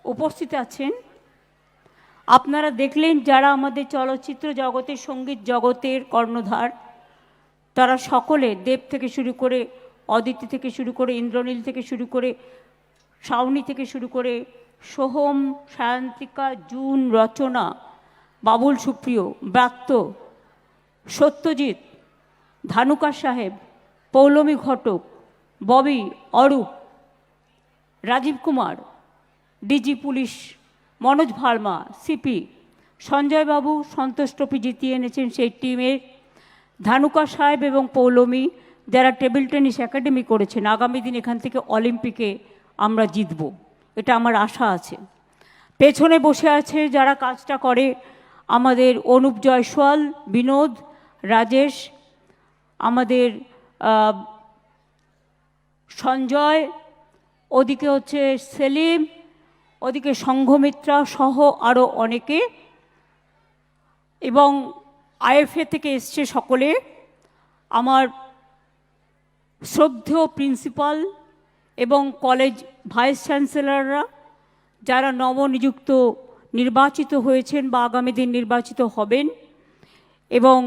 উপস্থিত আছেন আপনারা দেখলেন যারা আমাদের চলচ্চিত্র জগতের সঙ্গীত জগতের কর্ণধার তারা সকলে দেব থেকে শুরু করে অদিতি থেকে শুরু করে ইন্দ্রনীল থেকে শুরু করে শাওনি থেকে শুরু করে সোহম সায়ন্তিকা জুন রচনা বাবুল সুপ্রিয় ব্রাত্য সত্যজিৎ ধানুকা সাহেব Paulomi Ghatak Bobby Arup Rajiv Kumar DG police Manoj Verma CP Sanjay বাবু সন্তোষ ট্রফি জিতিয়ে এনেছেন সেই টিমের ধানুকা সাহেব এবং পৌলমী যারা টেবিল টেনিস একাডেমি করেছেন আগামী দিন এখান থেকে অলিম্পিকে আমরা জিতব এটা আমার আশা আছে। পেছনে বসে আছে যারা কাজটা করে আমাদের অনুপ জয়সওয়াল বিনোদ রাজেশ আমাদের সঞ্জয় ওদিকে হচ্ছে সেলিম ওদিকে সংঘমিত্রা সহ আরও অনেকে এবং আইএফএ থেকে এসছে সকলে আমার শ্রদ্ধেয় প্রিন্সিপাল এবং কলেজ ভাইস চ্যান্সেলররা যারা নবনিযুক্ত নির্বাচিত হয়েছেন বা আগামী দিন নির্বাচিত হবেন এবং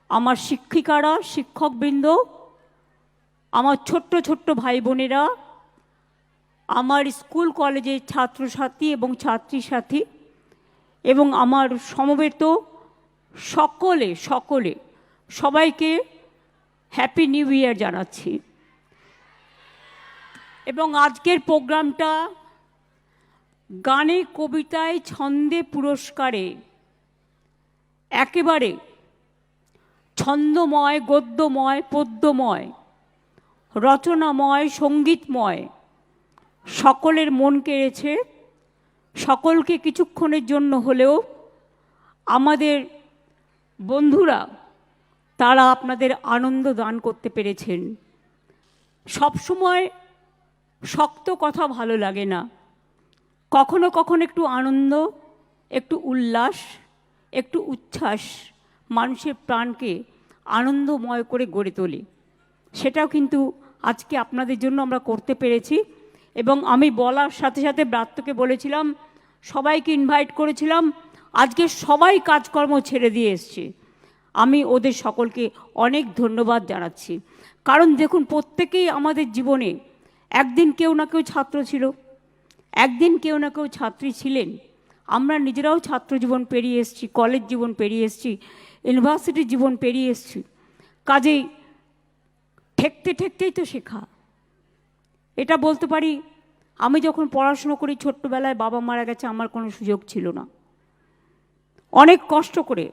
আমার শিক্ষিকারা শিক্ষকবৃন্দ আমার ছোট্ট ছোট্ট ভাই বোনেরা আমার স্কুল কলেজের ছাত্রছাত্রী এবং ছাত্রী সাথী এবং আমার সমবেত সকলে সবাইকে হ্যাপি নিউ ইয়ার জানাচ্ছি। এবং আজকের প্রোগ্রামটা গানে কবিতায় ছন্দে পুরস্কারে একেবারে ছন্দময় গদ্যময় পদ্যময় রচনাময় সঙ্গীতময় সকলের মন কেড়েছে। সকলকে কিছুক্ষণের জন্য হলেও আমাদের বন্ধুরা তারা আপনাদের আনন্দ দান করতে পেরেছেন। সবসময় শক্ত কথা ভালো লাগে না, কখনো কখনো একটু আনন্দ একটু উল্লাস একটু উচ্ছ্বাস মানুষের প্রাণকে আনন্দময় করে গড়ে তোলে। সেটাও কিন্তু আজকে আপনাদের জন্য আমরা করতে পেরেছি। এবং আমি বলার সাথে সাথে ব্রাত্যকে বলেছিলাম সবাইকে ইনভাইট করেছিলাম আজকে সবাই কাজকর্ম ছেড়ে দিয়ে এসছে। আমি ওদের সকলকে অনেক ধন্যবাদ জানাচ্ছি। কারণ দেখুন প্রত্যেকেই আমাদের জীবনে একদিন কেউ না কেউ ছাত্র ছিল, একদিন কেউ না কেউ ছাত্রী ছিলেন। আমরা নিজেরাও ছাত্র জীবন পেরিয়ে এসেছি, কলেজ জীবন পেরিয়ে এসেছি, ইউনিভার্সিটি জীবন পেরিয়ে এসেছি। কাজেই ঠেকতেই তো শেখা। এটা বলতে পারি আমি যখন পড়াশুনো করি ছোট্টবেলায় বাবা মারা গেছে, আমার কোনো সুযোগ ছিল না, অনেক কষ্ট করে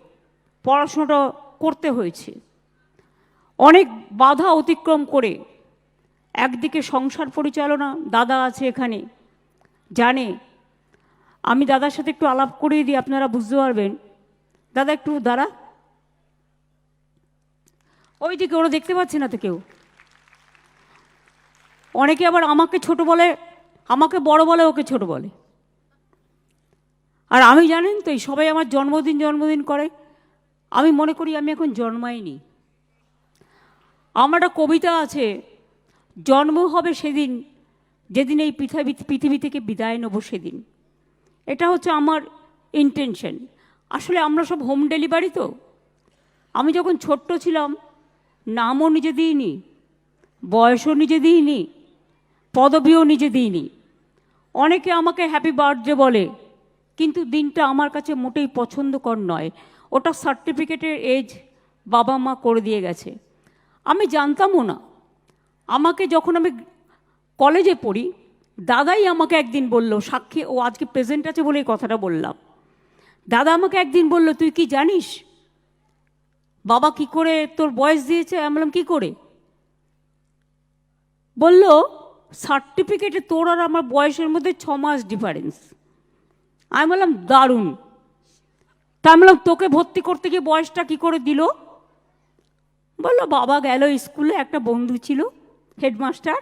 পড়াশোনাটা করতে হয়েছে, অনেক বাধা অতিক্রম করে। একদিকে সংসার পরিচালনা, দাদা আছে এখানে জানে, আমি দাদার সাথে একটু আলাপ করিয়ে দিই আপনারা বুঝতে পারবেন। দাদা একটু দাঁড়া, ওই দিকে ওরা দেখতে পাচ্ছে না তো কেউ। অনেকে আবার আমাকে ছোট বলে, আমাকে বড় বলে, ওকে ছোট বলে। আর আমি জানেন তো এই সবাই আমার জন্মদিন করে, আমি মনে করি আমি এখন জন্মাইনি। আমার একটা কবিতা আছে, জন্ম হবে সেদিন যেদিন এই পৃথিবী থেকে বিদায় নেব সেদিন। এটা হচ্ছে আমার ইন্টেনশন। আসলে আমরা সব হোম ডেলিভারি তো। আমি যখন ছোট্ট ছিলাম নামও নিজে দিইনি, বয়সও নিজে দিইনি, পদবিও নিজে দিইনি। অনেকে আমাকে হ্যাপি বার্থডে বলে, কিন্তু দিনটা আমার কাছে মোটেই পছন্দকর নয়। ওটা সার্টিফিকেটের এজ বাবা মা করে দিয়ে গেছে, আমি জানতামও না। আমাকে যখন আমি কলেজে পড়ি দাদাই আমাকে একদিন বলল, সাক্ষী ও আজকে প্রেজেন্ট আছে বলে এই কথাটা বললাম। দাদা আমাকে একদিন বলল, তুই কি জানিস বাবা কি করে তোর বয়স দিয়েছে? আমি বললাম কী করে? বলল সার্টিফিকেটে তোর আর আমার বয়সের মধ্যে 6 মাস ডিফারেন্স। আমি বললাম দারুণ। তা আমি বললাম তোকে ভর্তি করতে গিয়ে বয়সটা কী করে দিল? বললো বাবা গেল স্কুলে, একটা বন্ধু ছিল হেডমাস্টার,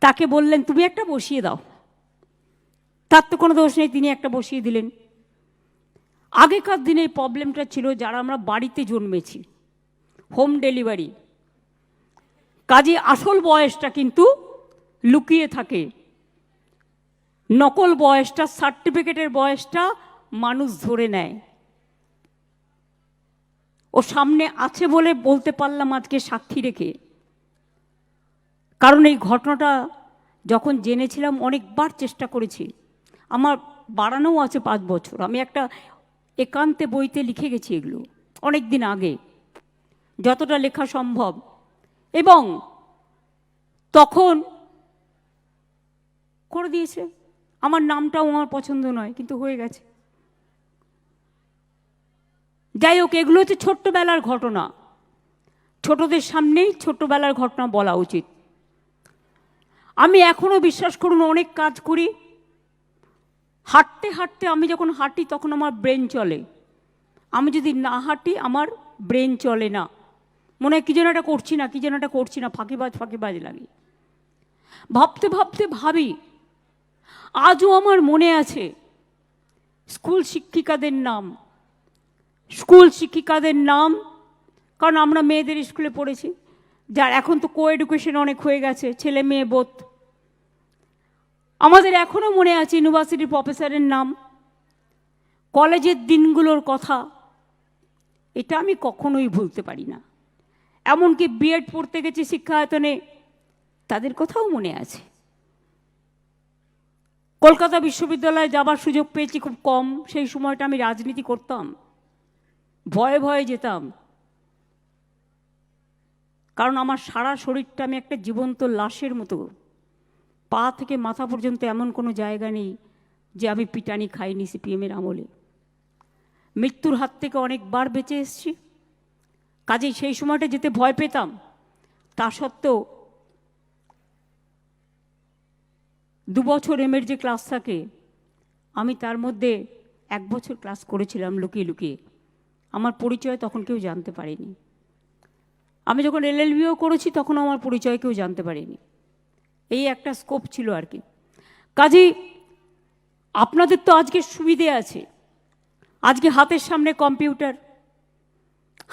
তাকে বললেন তুমি একটা বসিয়ে দাও। তার তো কোনো দোষ নেই, তিনি একটা বসিয়ে দিলেন। আগেকার দিনে এই প্রবলেমটা ছিল যারা আমরা বাড়িতে জন্মেছি, হোম ডেলিভারি, কাজে আসল বয়সটা কিন্তু লুকিয়ে থাকে। নকল বয়সটা, সার্টিফিকেটের বয়সটা মানুষ ধরে নেয়। ও সামনে আছে বলে বলতে পারলাম আজকে সাক্ষী রেখে। কারণ এই ঘটনাটা যখন জেনেছিলাম অনেকবার চেষ্টা করেছি, আমার বাড়ানোও আছে 5 বছর। আমি একটা একান্তে বইতে লিখে গেছি এগুলো অনেক দিন আগে, যতটা লেখা সম্ভব। এবং তখন করে দিয়েছে। আমার নামটাও আমার পছন্দ নয়, কিন্তু হয়ে গেছে। যাই হোক, এগুলো হচ্ছে ছোট্টবেলার ঘটনা। ছোটদের সামনেই ছোট্টবেলার ঘটনা বলা উচিত। আমি এখনো বিশ্বাস করুন অনেক কাজ করি, হাঁটতে হাঁটতে আমি যখন হাঁটি তখন আমার ব্রেন চলে। আমি যদি না হাঁটি আমার ব্রেন চলে না। মনে হয় কি যেন এটা করছি না, কি যেন এটা করছি না, ফাঁকিবাজ লাগে। ভাবতে ভাবতে ভাবি, আজও আমার মনে আছে স্কুল শিক্ষিকাদের নাম, কারণ আমরা মেয়েদের স্কুলে পড়েছি। যার এখন তো কো এডুকেশন অনেক হয়ে গেছে, ছেলে মেয়ে বোধ। আমাদের এখনো মনে আছে ইউনিভার্সিটির প্রফেসরের নাম, কলেজের দিনগুলোর কথা। এটা আমি কখনোই ভুলতে পারি না। এমনকি বিএড পড়তে গেছি শিক্ষায়তনে, তাদের কথাও মনে আছে। কলকাতা বিশ্ববিদ্যালয়ে যাবার সুযোগ পেয়েছি খুব কম। সেই সময়টা আমি রাজনীতি করতাম, ভয়ে ভয়ে যেতাম। কারণ আমার সারা শরীরটা আমি একটা জীবন্ত লাশের মতো, পা থেকে মাথা পর্যন্ত এমন কোনো জায়গা নেই যে আমি পিটানি খাইনি সিপিএমের আমলে। মৃত্যুর হাত থেকে অনেকবার বেঁচে এসেছি, কাজেই সেই সময়টা যেতে ভয় পেতাম। তা সত্ত্বেও 2 বছর এমের যে ক্লাস থাকে, আমি তার মধ্যে 1 বছর ক্লাস করেছিলাম লুকিয়ে লুকিয়ে। আমার পরিচয় তখন কেউ জানতে পারেনি। আমি যখন এলএলবিও করেছি তখন আমার পরিচয় কেউ জানতে পারেনি। এই একটা স্কোপ ছিল আর কি। কাজেই আপনাদের তো আজকে সুবিধে আছে। আজকে হাতের সামনে কম্পিউটার,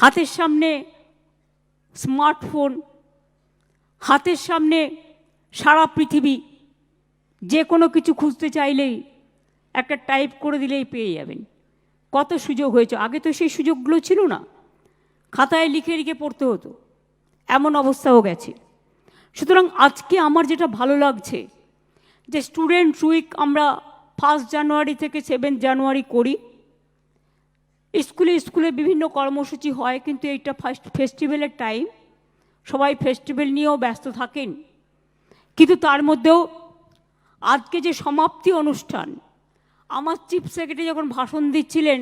হাতের সামনে স্মার্টফোন, হাতের সামনে সারা পৃথিবী। যে কোনো কিছু খুঁজতে চাইলেই একটা টাইপ করে দিলেই পেয়ে যাবেন। কত সুযোগ হয়েছে। আগে তো সেই সুযোগগুলো ছিল না, খাতায় লিখে লিখে পড়তে হতো, এমন অবস্থাও গেছে। সুতরাং আজকে আমার যেটা ভালো লাগছে যে স্টুডেন্ট উইক আমরা 1 জানুয়ারি থেকে 7 জানুয়ারি করি। স্কুলে স্কুলে বিভিন্ন কর্মসূচি হয়, কিন্তু এইটা ফেস্টিভ্যালের টাইম, সবাই ফেস্টিভ্যাল নিয়েও ব্যস্ত থাকেন। কিন্তু তার মধ্যেও আজকে যে সমাপ্তি অনুষ্ঠান, আমার চিফ সেক্রেটারি যখন ভাষণ দিচ্ছিলেন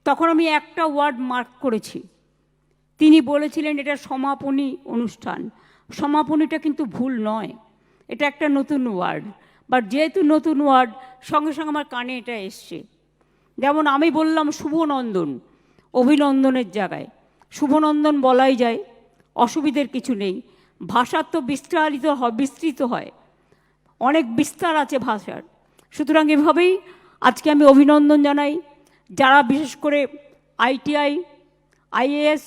তখন আমি একটা ওয়ার্ড মার্ক করেছি। তিনি বলেছিলেন এটা সমাপনী অনুষ্ঠান। সমাপনীটা কিন্তু ভুল নয়, এটা একটা নতুন ওয়ার্ড। বাট যেহেতু নতুন ওয়ার্ড, সঙ্গে সঙ্গে আমার কানে এটা এসছে। যেমন আমি বললাম শুভনন্দন, অভিনন্দনের জায়গায় শুভনন্দন বলাই যায়, অসুবিধের কিছু নেই। ভাষার তো বিস্তৃত হয়, অনেক বিস্তার আছে ভাষার। সুতরাং এভাবেই আজকে আমি অভিনন্দন জানাই যারা বিশেষ করে ITI, IAS,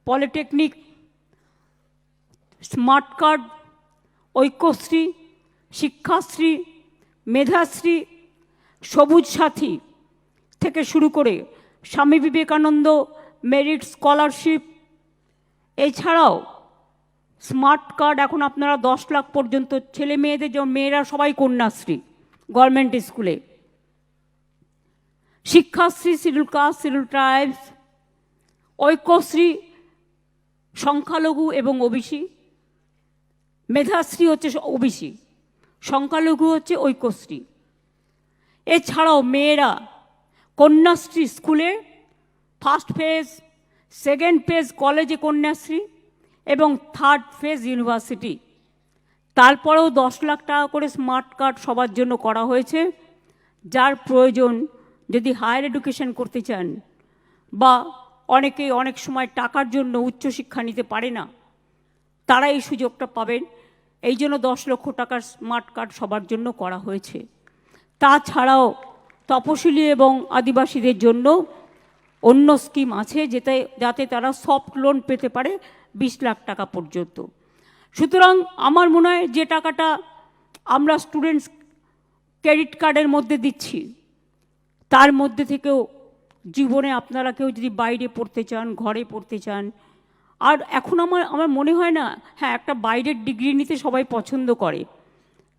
polytechnic, smart card, Aikyashree, Shikshashree, Medhashree, সবুজ সাথী থেকে শুরু করে স্বামী বিবেকানন্দ মেরিট স্কলারশিপ, এছাড়াও স্মার্ট কার্ড এখন আপনারা 10 লাখ পর্যন্ত ছেলে মেয়েদের, যেমন মেয়েরা সবাই কন্যাশ্রী গভর্নমেন্ট স্কুলে, Shikshashree schedule caste schedule tribes, Aikyashree সংখ্যালঘু এবং ওবিসি, মেধাশ্রী হচ্ছে ওবিসি, সংখ্যালঘু হচ্ছে ঐক্যশ্রী। এছাড়াও মেয়েরা কন্যাশ্রী স্কুলে 1st ফেজ, 2nd ফেজ কলেজে কন্যাশ্রী এবং 3rd ফেজ ইউনিভার্সিটি। তারপরেও 10 লাখ টাকা করে স্মার্ট কার্ড সবার জন্য করা হয়েছে। যার প্রয়োজন, যদি হায়ার এডুকেশন করতে চান বা অনেকেই অনেক সময় টাকার জন্য উচ্চশিক্ষা নিতে পারে না, তারা এই সুযোগটা পাবেন। এই জন্য 10 লক্ষ টাকার স্মার্ট কার্ড সবার জন্য করা হয়েছে। তাছাড়াও তপশিলি এবং আদিবাসীদের জন্য অন্য স্কিম আছে যাতে তারা সফট লোন পেতে পারে 20 লাখ টাকা পর্যন্ত। সুতরাং আমার মনে হয় যে টাকাটা আমরা স্টুডেন্টস ক্রেডিট কার্ডের মধ্যে দিচ্ছি, তার মধ্যে থেকেও জীবনে আপনারা কেউ যদি বাইরে পড়তে চান, ঘরে পড়তে চান, আর এখন আমার মনে হয় না, হ্যাঁ একটা বাইরের ডিগ্রি নিতে সবাই পছন্দ করে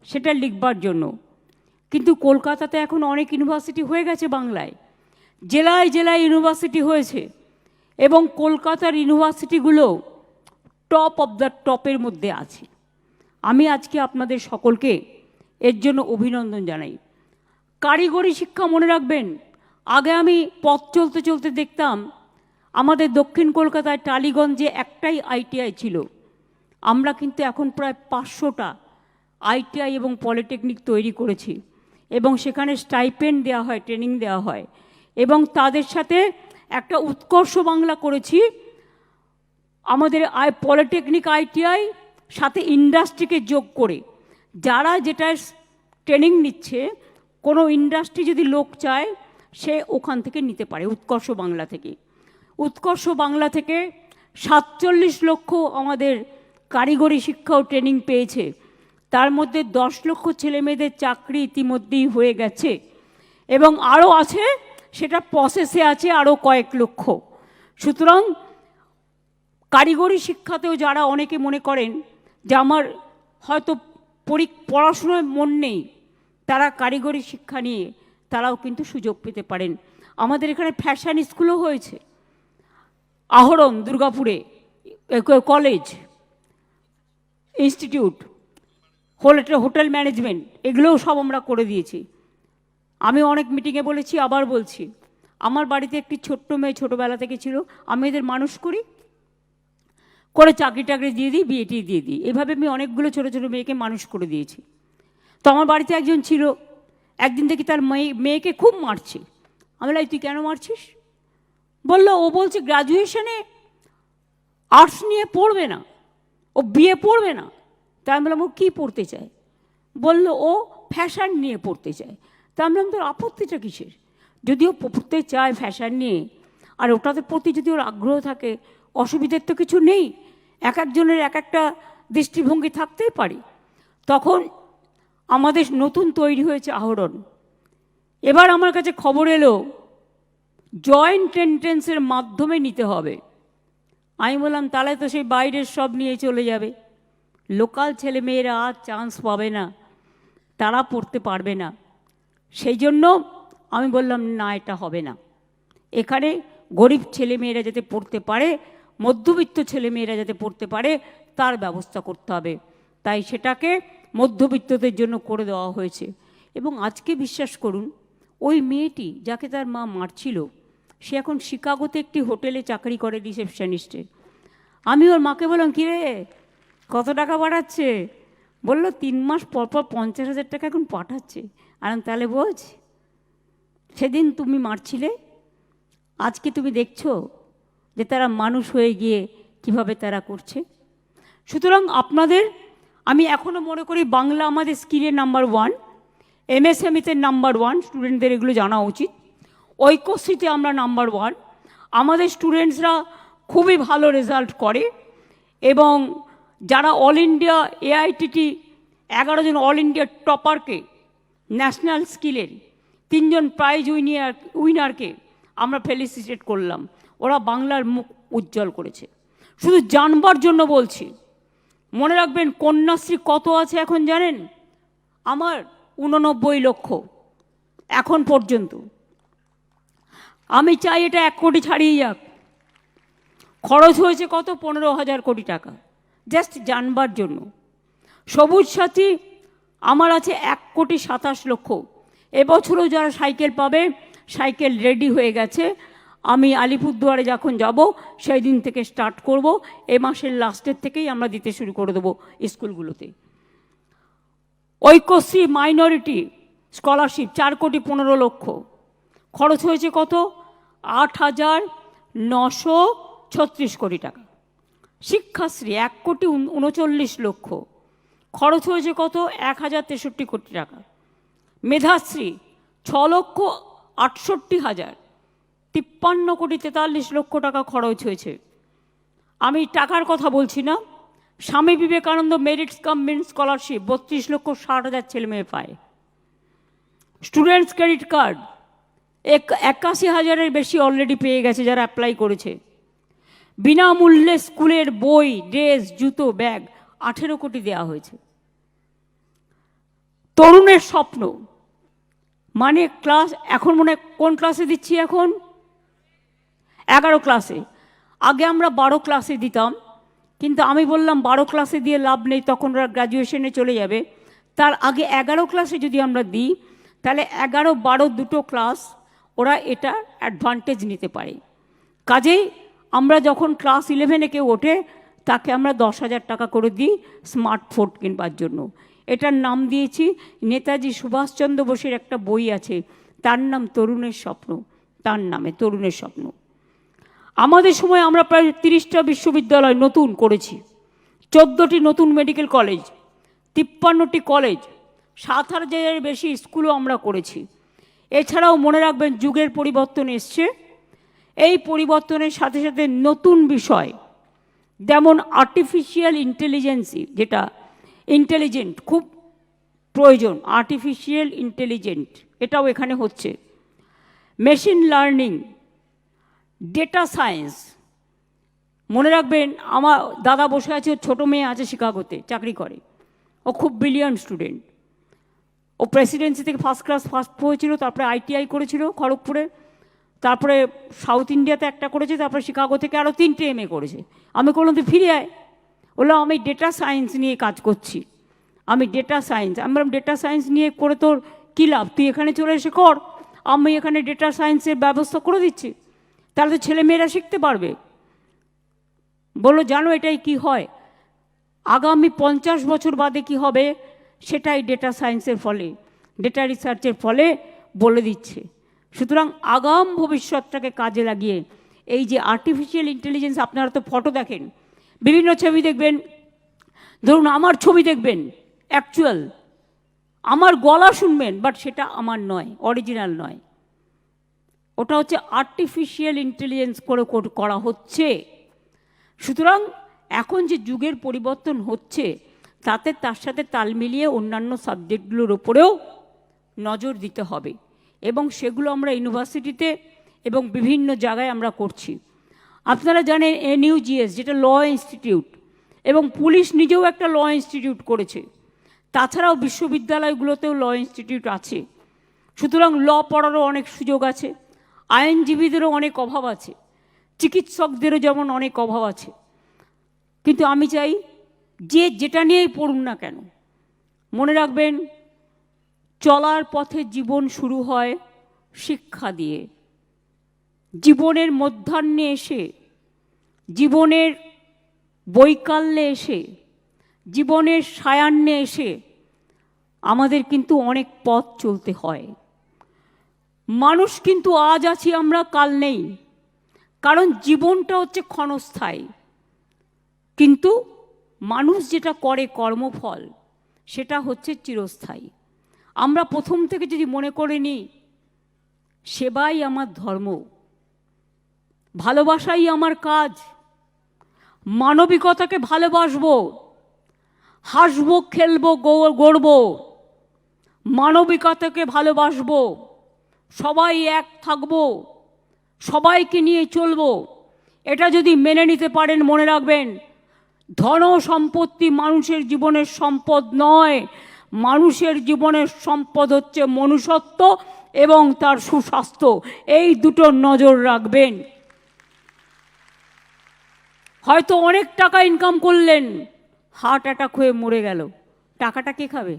সেটা লিখবার জন্য, কিন্তু কলকাতাতে এখন অনেক ইউনিভার্সিটি হয়ে গেছে বাংলায়, জেলায় জেলায় ইউনিভার্সিটি হয়েছে, এবং কলকাতার ইউনিভার্সিটিগুলো টপ অফ দ্য টপের মধ্যে আছে। আমি আজকে আপনাদের সকলকে এর জন্য অভিনন্দন জানাই। কারিগরি শিক্ষা মনে রাখবেন, আগে আমি পথ চলতে চলতে দেখতাম আমাদের দক্ষিণ কলকাতায় টালিগঞ্জে একটাই আইটিআই ছিল, আমরা কিন্তু এখন প্রায় 500টা আইটিআই এবং পলিটেকনিক তৈরি করেছি, এবং সেখানে স্টাইপেন্ড দেওয়া হয়, ট্রেনিং দেওয়া হয়, এবং তাদের সাথে একটা উৎকর্ষ বাংলা করেছি। আমাদের পলিটেকনিক আইটিআই সাথে ইন্ডাস্ট্রিকে যোগ করে, যারা যেটা ট্রেনিং নিচ্ছে, কোনো ইন্ডাস্ট্রি যদি লোক চায় সে ওখান থেকে নিতে পারে, উৎকর্ষ বাংলা থেকে। উৎকর্ষ বাংলা থেকে 47 লক্ষ আমাদের কারিগরি শিক্ষা ও ট্রেনিং পেয়েছে, তার মধ্যে 10 লক্ষ ছেলেমেয়েদের চাকরি ইতিমধ্যেই হয়ে গেছে, এবং আরও আছে, সেটা প্রসেসে আছে আরও কয়েক লক্ষ। সুতরাং কারিগরি শিক্ষাতেও যারা অনেকে মনে করেন যে আমার হয়তো পড়াশোনায় মন নেই, তারা কারিগরি শিক্ষা নিয়ে তারাও কিন্তু সুযোগ পেতে পারেন। আমাদের এখানে ফ্যাশন স্কুলও হয়েছে, আহরণ দুর্গাপুরে কলেজ, ইনস্টিটিউট, হোটেল ম্যানেজমেন্ট, এগুলোও সব আমরা করে দিয়েছি। আমি অনেক মিটিংয়ে বলেছি, আবার বলছি, আমার বাড়িতে একটি ছোট্ট মেয়ে ছোটোবেলা থেকে ছিল, আমি এদের মানুষ করি, করে চাকরি টাকরি দিয়ে দিই, বিয়েটি দিয়ে দিই, এভাবে আমি অনেকগুলো ছোটো ছোটো মেয়েকে মানুষ করে দিয়েছি। তো আমার বাড়িতে একজন ছিল, একদিন দেখি তার মেয়েকে খুব মারছে। আমি বললাম, তুই কেন মারছিস? বললো, ও বলছে গ্র্যাজুয়েশনে আর্টস নিয়ে পড়বে না, ও বিয়ে পড়বে না। তাই আমি বললাম, ও কী পড়তে চায়? বললো, ও ফ্যাশন নিয়ে পড়তে চায়। তা আমি বললাম, তোর আপত্তিটা কিসের? যদি ও পড়তে চায় ফ্যাশন নিয়ে, আর ওটাতে প্রতি যদি ওর আগ্রহ থাকে, অসুবিধার তো কিছু নেই, এক একজনের এক একটা দৃষ্টিভঙ্গি থাকতেই পারে। তখন আমাদের নতুন তৈরি হয়েছে আহরণ। এবার আমার কাছে খবর এলো জয়েন্ট এন্ট্রেন্সের মাধ্যমে নিতে হবে। আমি বললাম, তাহলে তো সেই বাইরের সব নিয়ে চলে যাবে, লোকাল ছেলেমেয়েরা আর চান্স পাবে না, তারা পড়তে পারবে না। সেই জন্য আমি বললাম, না, এটা হবে না, এখানে গরিব ছেলেমেয়েরা যাতে পড়তে পারে, মধ্যবিত্ত ছেলেমেয়েরা যাতে পড়তে পারে, তার ব্যবস্থা করতে হবে। তাই সেটাকে মধ্যবিত্তদের জন্য করে দেওয়া হয়েছে। এবং আজকে বিশ্বাস করুন, ওই মেয়েটি যাকে তার মা মারছিল, সে এখন শিকাগোতে একটি হোটেলে চাকরি করে রিসেপশনিস্টে। আমি ওর মাকে বললাম, কী রে, কত টাকা পাঠাচ্ছে? বললো, 3 মাস পর পর 50,000 টাকা এখন পাঠাচ্ছে। আর তাহলে বোঝ, সেদিন তুমি মারছিলে, আজকে তুমি দেখছো যে তারা মানুষ হয়ে গিয়ে কিভাবে তারা করছে। সুতরাং আপনাদের, আমি এখনও মনে করি বাংলা আমাদের স্কিলের নাম্বার 1, এমএসএমইতে নাম্বার 1, স্টুডেন্টদের এগুলো জানা উচিত। ঐক্যশ্রীতে আমরা নাম্বার 1, আমাদের স্টুডেন্টসরা খুবই ভালো রেজাল্ট করে, এবং যারা অল ইন্ডিয়া এআইটিটি 11 জন অল ইন্ডিয়া টপারকে, ন্যাশনাল স্কিলের 3 জন প্রাইজ উইনারকে আমরা ফেলিসিটেট করলাম, ওরা বাংলার মুখ উজ্জ্বল করেছে। শুধু জানবার জন্য বলছি, মনে রাখবেন কন্যাশ্রী কত আছে এখন জানেন? আমার 89 লক্ষ এখন পর্যন্ত। আমি চাই এটা 1 কোটি ছাড়িয়ে যাক। খরচ হয়েছে কত? 15,000 কোটি টাকা, জাস্ট জানবার জন্য। সবুজ সাথী আমার আছে 1,27 লক্ষ। এবছরও যারা সাইকেল পাবে, সাইকেল রেডি হয়ে গেছে। আমি আলিপুরদুয়ারে যখন যাব সেই দিন থেকে স্টার্ট করব, এ মাসের লাস্টের থেকেই আমরা দিতে শুরু করে দেবো স্কুলগুলোতে। ঐক্যশ্রী মাইনরিটি স্কলারশিপ 4,15 লক্ষ, খরচ হয়েছে কত? 8,936 কোটি টাকা। শিক্ষাশ্রী 1,39 লক্ষ, খরচ হয়েছে কত? 1,063 কোটি টাকা। মেধাশ্রী 6,68,000, 53,43 লক্ষ টাকা খরচ হয়েছে। আমি টাকার কথা বলছি না, স্বামী বিবেকানন্দ মেরিটস কাম মেরিট স্কলারশিপ 32,60,000 ছেলে মেয়ে পায়। স্টুডেন্টস ক্রেডিট কার্ড 81,000-এর বেশি অলরেডি পেয়ে গেছে যারা অ্যাপ্লাই করেছে। বিনামূল্যে স্কুলের বই, ড্রেস, জুতো, ব্যাগ 18 কোটি দেওয়া হয়েছে। তরুণের স্বপ্ন মানে ক্লাস, এখন মনে হয় কোন ক্লাসে দিচ্ছি এখন? 11 ক্লাসে। আগে আমরা 12 ক্লাসে দিতাম, কিন্তু আমি বললাম 12 ক্লাসে দিয়ে লাভ নেই, তখন ওরা গ্র্যাজুয়েশনে চলে যাবে। তার আগে 11 ক্লাসে যদি আমরা দিই, তাহলে 11-12 দুটো ক্লাস ওরা এটা অ্যাডভান্টেজ নিতে পারে। কাজেই আমরা যখন ক্লাস 11-এ কেউ ওঠে, তাকে আমরা 10,000 টাকা করে দিই স্মার্টফোন কিনবার জন্য। এটার নাম দিয়েছি, নেতাজি সুভাষচন্দ্র বোসের একটা বই আছে, তার নাম তরুণের স্বপ্ন, তার নামে তরুণের স্বপ্ন। আমাদের সময় আমরা প্রায় 30টা বিশ্ববিদ্যালয় নতুন করেছি, 14টি নতুন মেডিকেল কলেজ, 53টি কলেজ, 7,000-এর বেশি স্কুলও আমরা করেছি। এছাড়াও মনে রাখবেন, যুগের পরিবর্তন এসছে। এই পরিবর্তনের সাথে সাথে নতুন বিষয়, যেমন আর্টিফিশিয়াল ইন্টেলিজেন্সি, যেটা ইন্টেলিজেন্ট খুব প্রয়োজন, আর্টিফিশিয়াল ইন্টেলিজেন্ট এটাও এখানে হচ্ছে। Machine learning, data science. মনে রাখবেন, আমার দাদা বসে আছে, ওর ছোটো মেয়ে আছে শিকাগোতে চাকরি করে, ও খুব ব্রিলিয়ান্ট স্টুডেন্ট। ও প্রেসিডেন্সি থেকে ফার্স্ট ক্লাস ফার্স্ট হয়েছিল, তারপরে ITI করেছিল খড়গপুরে, তারপরে সাউথ ইন্ডিয়াতে একটা করেছে, তারপরে শিকাগো থেকে আরও 3টে MA করেছে। আমি বললাম তুই ফিরে আয়, বললাম আমি ডেটা সায়েন্স নিয়ে কাজ করছি, আমি ডেটা সায়েন্স। আমি বললাম ডেটা সায়েন্স নিয়ে করে তোর কী লাভ, তুই এখানে চলে এসে কর, আমি এখানে ডেটা সায়েন্সের ব্যবস্থা করে দিচ্ছি, তাহলে তো ছেলেমেয়েরা শিখতে পারবে। বললো জানো এটাই কি হয়, আগামী 50 বছর বাদে কি হবে সেটাই ডেটা সায়েন্সের ফলে, ডেটা রিসার্চের ফলে বলে দিচ্ছে। সুতরাং আগাম ভবিষ্যৎটাকে কাজে লাগিয়ে এই যে আর্টিফিশিয়াল ইন্টেলিজেন্স, আপনারা তো ফটো দেখেন, বিভিন্ন ছবি দেখবেন, ধরুন আমার ছবি দেখবেন অ্যাকচুয়াল, আমার গলা শুনবেন, বাট সেটা আমার নয়, অরিজিনাল নয়, ওটা হচ্ছে আর্টিফিশিয়াল ইন্টেলিজেন্স করে করা হচ্ছে। সুতরাং এখন যে যুগের পরিবর্তন হচ্ছে, তাতে তার সাথে তাল মিলিয়ে অন্যান্য সাবজেক্টগুলোর ওপরেও নজর দিতে হবে, এবং সেগুলো আমরা ইউনিভার্সিটিতে এবং বিভিন্ন জায়গায় আমরা করছি। আপনারা জানেন NUGS, যেটা ল ইনস্টিটিউট, এবং পুলিশ নিজেও একটা ল ইনস্টিটিউট করেছে, তাছাড়াও বিশ্ববিদ্যালয়গুলোতেও ল ইনস্টিটিউট আছে। সুতরাং ল পড়ারও অনেক সুযোগ আছে, আইনজীবীদেরও অনেক অভাব আছে, চিকিৎসকদেরও যেমন অনেক অভাব আছে। কিন্তু আমি চাই যে যেটা নিয়েই পড়ুন না কেন, মনে রাখবেন চলার পথে জীবন শুরু হয় শিক্ষা দিয়ে। জীবনের মধ্যাহ্নে এসে, জীবনের বৈকাল্যে এসে, জীবনের সায়াহ্নে এসে আমাদের কিন্তু অনেক পথ চলতে হয়। মানুষ কিন্তু আজ আছি আমরা, কাল নেই, কারণ জীবনটা হচ্ছে ক্ষণস্থায়ী। কিন্তু মানুষ যেটা করে কর্মফল, সেটা হচ্ছে চিরস্থায়ী। আমরা প্রথম থেকে যদি মনে করে নিই সেবাই আমার ধর্ম, ভালোবাসাই আমার কাজ, মানবিকতাকে ভালোবাসবো, হাসবো, খেলবো, গড়বো, মানবিকতাকে ভালোবাসবো, সবাই এক থাকবো, সবাইকে নিয়ে চলবো, এটা যদি মেনে নিতে পারেন, মনে রাখবেন ধন সম্পত্তি মানুষের জীবনের সম্পদ নয়, মানুষের জীবনের সম্পদ হচ্ছে মনুষ্যত্ব এবং তার সুস্বাস্থ্য। এই দুটো নজর রাখবেন। হয়তো অনেক টাকা ইনকাম করলেন, হার্ট অ্যাটাক হয়ে মরে গেল, টাকাটা কে খাবে?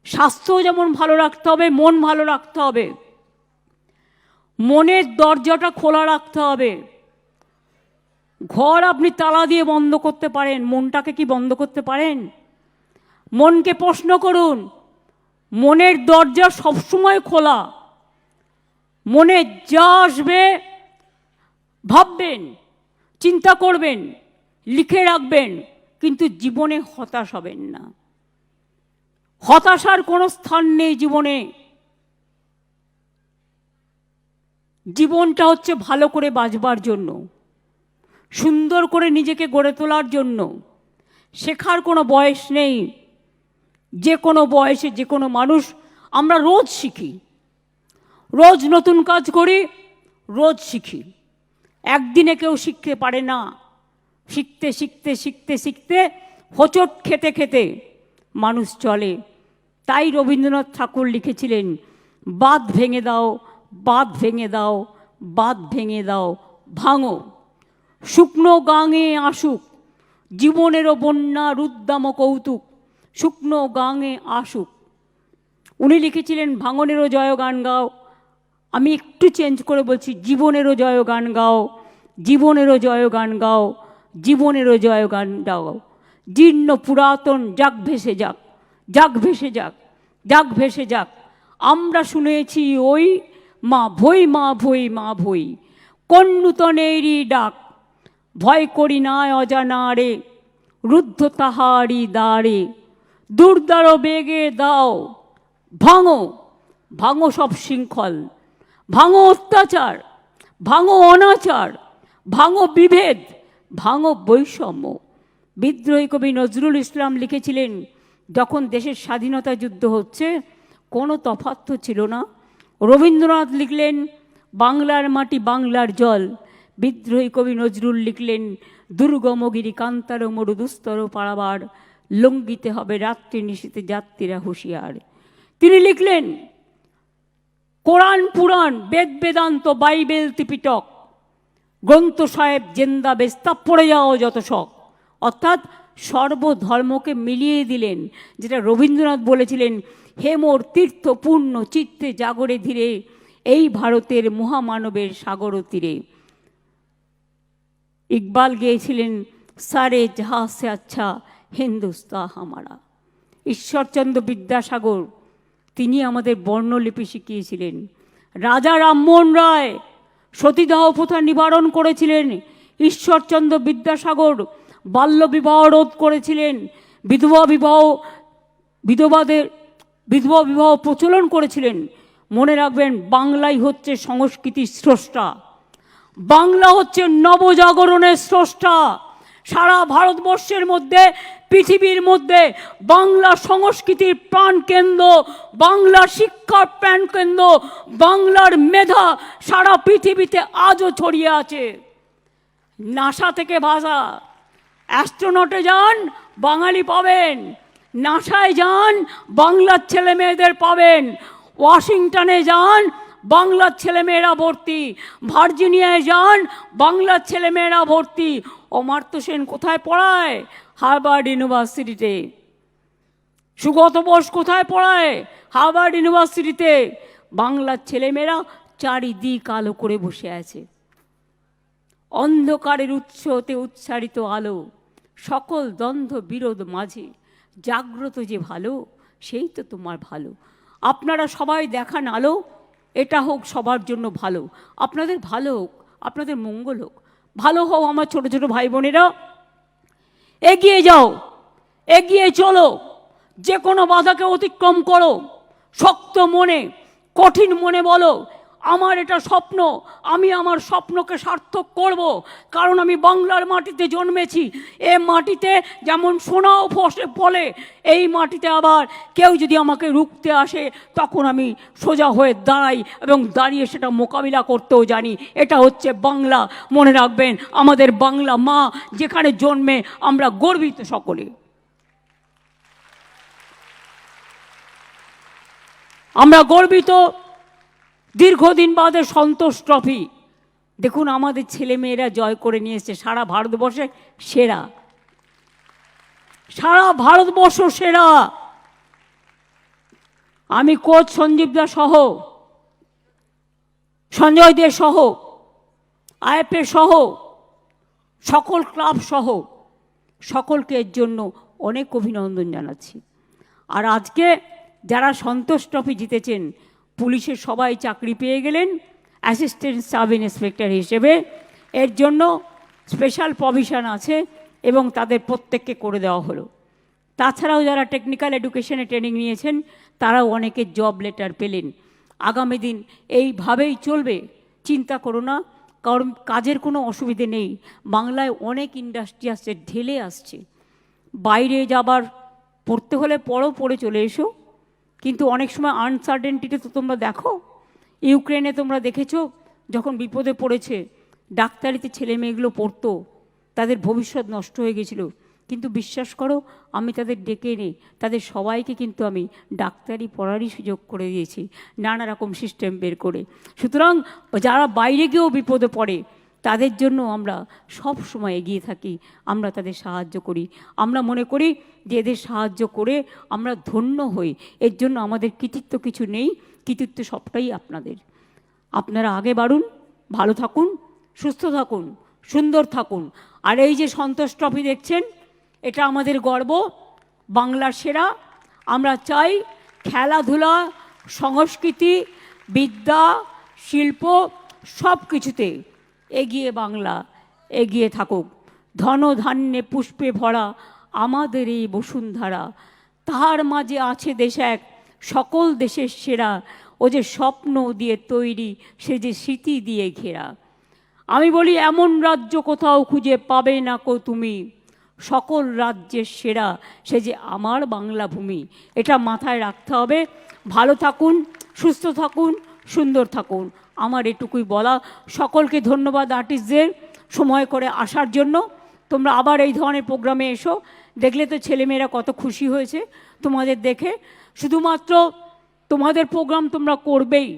স্বাস্থ্য যেমন ভালো রাখতে হবে, মন ভালো রাখতে হবে, মনের দরজাটা খোলা রাখতে হবে। ঘর আপনি তালা দিয়ে বন্ধ করতে পারেন, মনটাকে কি বন্ধ করতে পারেন? মনকে প্রশ্ন করুন, মনের দরজা সবসময় খোলা, মনে যা আসবে ভাববেন, চিন্তা করবেন, লিখে রাখবেন, কিন্তু জীবনে হতাশ হবেন না। হতাশার কোনো স্থান নেই জীবনে। জীবনটা হচ্ছে ভালো করে বাঁচবার জন্য, সুন্দর করে নিজেকে গড়ে তোলার জন্য। শেখার কোনো বয়স নেই, যে কোনো বয়সে যে কোনো মানুষ আমরা রোজ শিখি, রোজ নতুন কাজ করি, রোজ শিখি। একদিনে কেউ শিখতে পারে না। শিখতে শিখতে শিখতে শিখতে হোঁচট খেতে খেতে মানুষ চলে। তাই রবীন্দ্রনাথ ঠাকুর লিখেছিলেন, বাঁধ ভেঙে দাও, বাঁধ ভেঙে দাও, বাঁধ ভেঙে দাও, ভাঙো। শুকনো গাঙে আসুক জীবনেরও বন্যা রুদ্দাম কৌতুক, শুকনো গাঙে আসুক। উনি লিখেছিলেন ভাঙনেরও জয়গান গাও। আমি একটু চেঞ্জ করে বলছি, জীবনেরও জয়গান গাও, জীবনেরও জয়গান গাও, জীবনেরও জয়গান গাও। জীর্ণ পুরাতন যাক ভেসে যাক, যাক ভেসে যাক, যাক ভেসে যাক। আমরা শুনেছি ওই মা ভই, মা ভই, মা ভই, কোন নূতনেরই ডাক। ভয় করি না অজানারে, রুদ্ধ তাহারি দ্বারে। দুর্দার বেগে দাও, ভাঙো, ভাঙো সব শৃঙ্খল, ভাঙো অত্যাচার, ভাঙো অনাচার, ভাঙো বিভেদ, ভাঙো বৈষম্য। বিদ্রোহী কবি নজরুল ইসলাম লিখেছিলেন, যখন দেশের স্বাধীনতা যুদ্ধ হচ্ছে কোনো তফাৎ তো ছিল না। রবীন্দ্রনাথ লিখলেন বাংলার মাটি বাংলার জল। বিদ্রোহী কবি নজরুল লিখলেন, দুর্গমগিরি কান্তার মরু দুস্তর পাড়াবার, লঙ্ঘিতে হবে রাত্রি নিশীতে যাত্রীরা হুঁশিয়ার। তিনি লিখলেন, কোরআন পুরাণ বেদ বেদান্ত বাইবেল ত্রিপিটক গ্রন্থ সাহেব জেন্দা বেস্তা পড়ে যাও যত শখ। অর্থাৎ সর্বধর্মকে মিলিয়ে দিলেন, যেটা রবীন্দ্রনাথ বলেছিলেন, হে মোর তীর্থ পূর্ণ চিত্তে জাগরে ধীরে, এই ভারতের মহামানবের সাগর তীরে। ইকবাল গিয়েছিলেন, সারে জাহা সে আচ্ছা হিন্দুস্তান হামারা। ঈশ্বরচন্দ্র বিদ্যাসাগর তিনি আমাদের বর্ণলিপি শিখিয়েছিলেন। রাজা রামমোহন রায় সতীদাহ প্রথা নিবারণ করেছিলেন। ঈশ্বরচন্দ্র বিদ্যাসাগর বাল্যবিবাহ রোধ করেছিলেন। বিধবা বিবাহ প্রচলন করেছিলেন। মনে রাখবেন, বাংলাই হচ্ছে সংস্কৃতির স্রষ্টা, বাংলা হচ্ছে নবজাগরণের স্রষ্টা। সারা ভারতবর্ষের মধ্যে, পৃথিবীর মধ্যে বাংলা সংস্কৃতির প্রাণকেন্দ্র, বাংলা শিক্ষার প্রাণকেন্দ্র, বাংলার মেধা সারা পৃথিবীতে আজও ছড়িয়ে আছে। নাসা থেকে ভাষা, অ্যাস্ট্রোনটে যান বাঙালি পাবেন, নাসায় যান বাংলার ছেলে মেয়েদের পাবেন, ওয়াশিংটনে যান বাংলার ছেলেমেয়েরা ভর্তি, ভার্জিনিয়ায় যান বাংলার ছেলেমেয়েরা ভর্তি। অমর্ত্য সেন কোথায় পড়ায়? হার্ভার্ড ইউনিভার্সিটিতে। সুগত বোস কোথায় পড়ায়? হার্ভার্ড ইউনিভার্সিটিতে। বাংলার ছেলেমেয়েরা চারিদিক আলো করে বসে আছে। অন্ধকারের উৎস হতে উচ্চারিত আলো, সকল দ্বন্দ্ব বিরোধ মাঝে জাগ্রত যে ভালো, সেই তো তোমার ভালো। আপনারা সবাই দেখান আলো, এটা হোক সবার জন্য ভালো। আপনাদের ভালো হোক, আপনাদের মঙ্গল হোক, ভালো হোক। আমার ছোট ছোট ভাই বোনেরা, এগিয়ে যাও, এগিয়ে চলো, যে কোনো বাধাকে অতিক্রম করো। শক্ত মনে, কঠিন মনে বলো, আমার এটা স্বপ্ন, আমি আমার স্বপ্নকে সার্থক করব, কারণ আমি বাংলার মাটিতে জন্মেছি। এ মাটিতে যেমন সোনাও ফলে, এই মাটিতে আবার কেউ যদি আমাকে রুখতে আসে, তখন আমি সোজা হয়ে দাঁড়াই এবং দাঁড়িয়ে সেটা মোকাবিলা করতেও জানি। এটা হচ্ছে বাংলা। মনে রাখবেন, আমাদের বাংলা মা যেখানে জন্মে আমরা গর্বিত সকলে। আমরা গর্বিত। দীর্ঘদিন বাদে সন্তোষ ট্রফি দেখুন আমাদের ছেলেমেয়েরা জয় করে নিয়ে এসেছে। সারা ভারতবর্ষে সেরা, সারা ভারতবর্ষ সেরা। আমি কোচ সঞ্জীব দা সহ, সঞ্জয় দে সহ, আইএফএ সহ, সকল ক্লাব সহ সকলকে এর জন্য অনেক অভিনন্দন জানাচ্ছি। আর আজকে যারা সন্তোষ ট্রফি জিতেছেন, পুলিশের সবাই চাকরি পেয়ে গেলেন অ্যাসিস্ট্যান্ট সাব ইন্সপেক্টর হিসেবে। এর জন্য স্পেশাল প্রভিশন আছে এবং তাদের প্রত্যেককে করে দেওয়া হলো। তাছাড়াও যারা টেকনিক্যাল এডুকেশনে ট্রেনিং নিয়েছেন, তারাও অনেকে জব লেটার পেলেন। আগামী দিন এইভাবেই চলবে, চিন্তা করো না, কারণ কাজের কোনো অসুবিধে নেই। বাংলায় অনেক ইন্ডাস্ট্রি আসছে, ঢেলে আসছে। বাইরে যাবার পড়তে হলে পড়ো, পড়ে চলে এসো, কিন্তু অনেক সময় আনসার্টেনটিতে তো তোমরা দেখো, ইউক্রেনে তোমরা দেখেছো যখন বিপদে পড়েছে ডাক্তারিতে ছেলে মেয়েগুলো পড়তো, তাদের ভবিষ্যৎ নষ্ট হয়ে গেছিলো, কিন্তু বিশ্বাস করো আমি তাদের ডেকে এনে তাদের সবাইকে কিন্তু আমি ডাক্তারি পড়ারই সুযোগ করে দিয়েছি, নানা রকম সিস্টেম বের করে। সুতরাং যারা বাইরে গিয়েও বিপদে পড়ে তাদের জন্য আমরা সব সময় এগিয়ে থাকি, আমরা তাদের সাহায্য করি। আমরা মনে করি যে এদের সাহায্য করে আমরা ধন্য হই, এর জন্য আমাদের কৃতিত্ব কিছু নেই, কৃতিত্ব সবটাই আপনাদের। আপনারা আগে বাড়ুন, ভালো থাকুন, সুস্থ থাকুন, সুন্দর থাকুন। আর এই যে সন্তোষ ট্রফি দেখছেন, এটা আমাদের গর্ব, বাংলার সেরা। আমরা চাই খেলাধুলা, সংস্কৃতি, বিদ্যা, শিল্প সব কিছুতে এগিয়ে বাংলা এগিয়ে থাকুক। ধন ধান্যে পুষ্পে ভরা আমাদের এই বসুন্ধরা, তাহার মাঝে আছে দেশ এক সকল দেশের সেরা, ও যে স্বপ্ন দিয়ে তৈরি, সে যে স্মৃতি দিয়ে ঘেরা। আমি বলি এমন রাজ্য কোথাও খুঁজে পাবে না কো তুমি, সকল রাজ্যের সেরা সে যে আমার বাংলা ভূমি। এটা মাথায় রাখতে হবে। ভালো থাকুন, সুস্থ থাকুন, সুন্দর থাকুন, আমার এটুকুই বলা। সকলকে ধন্যবাদ আর্টিস্টদের সময় করে আসার জন্য। তোমরা আবার এই ধরনের প্রোগ্রামে এসো, দেখলে তো ছেলেমেয়েরা কত খুশি হয়েছে তোমাদের দেখে। শুধুমাত্র তোমাদের প্রোগ্রাম তোমরা করবেই,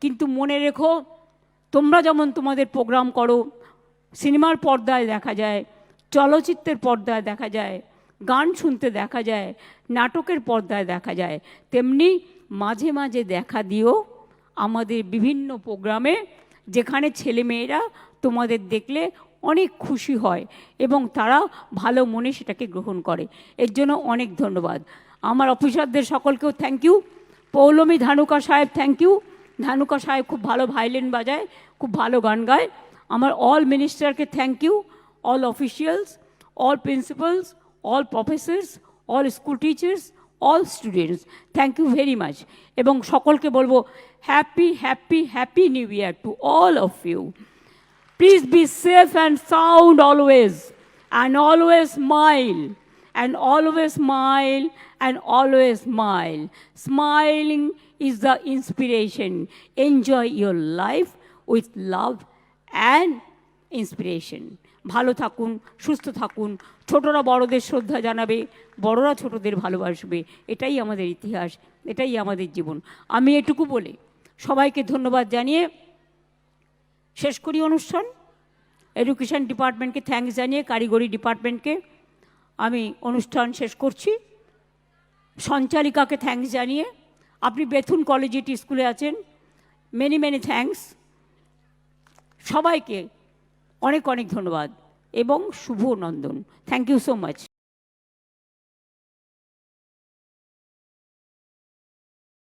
কিন্তু মনে রেখো তোমরা যেমন তোমাদের প্রোগ্রাম করো, সিনেমার পর্দায় দেখা যায়, চলচ্চিত্রের পর্দায় দেখা যায়, গান শুনতে দেখা যায়, নাটকের পর্দায় দেখা যায়, তেমনি মাঝে মাঝে দেখা দিও আমাদের বিভিন্ন প্রোগ্রামে, যেখানে ছেলেমেয়েরা তোমাদের দেখলে অনেক খুশি হয় এবং তারা ভালো মনে সেটাকে গ্রহণ করে। এর জন্য অনেক ধন্যবাদ। আমার অফিসারদের সকলকেও থ্যাংক ইউ। পৌলমী ধানুকা সাহেব থ্যাংক ইউ। ধানুকা সাহেব খুব ভালো ভায়োলিন বাজায়, খুব ভালো গান গায়। আমার অল মিনিস্টারকে thank you, all officials, all principals, all professors, all school teachers, all students, thank you very much. এবং সকলকে বলবো happy happy happy new year to all of you. Please be safe and sound always, and always smile, and always smile, and always smile. Smiling is the inspiration. Enjoy your life with love and inspiration. ভালো থাকুন, সুস্থ থাকুন, ছোটরা বড়দের শ্রদ্ধা জানাবে, বড়রা ছোটদের ভালোবাসবে, এটাই আমাদের ইতিহাস, এটাই আমাদের জীবন। আমি এটুকু বলে সবাইকে ধন্যবাদ জানিয়ে শেষ করি অনুষ্ঠান। এডুকেশন ডিপার্টমেন্টকে থ্যাঙ্কস জানিয়ে, কারিগরি ডিপার্টমেন্টকে আমি অনুষ্ঠান শেষ করছি। সঞ্চালিকাকে থ্যাঙ্কস জানিয়ে, আপনি বেথুন কলেজিয়েট স্কুলে আছেন, মেনি মেনি থ্যাঙ্কস। সবাইকে অনেক অনেক ধন্যবাদ এবং শুভ নন্দন। Thank you so much.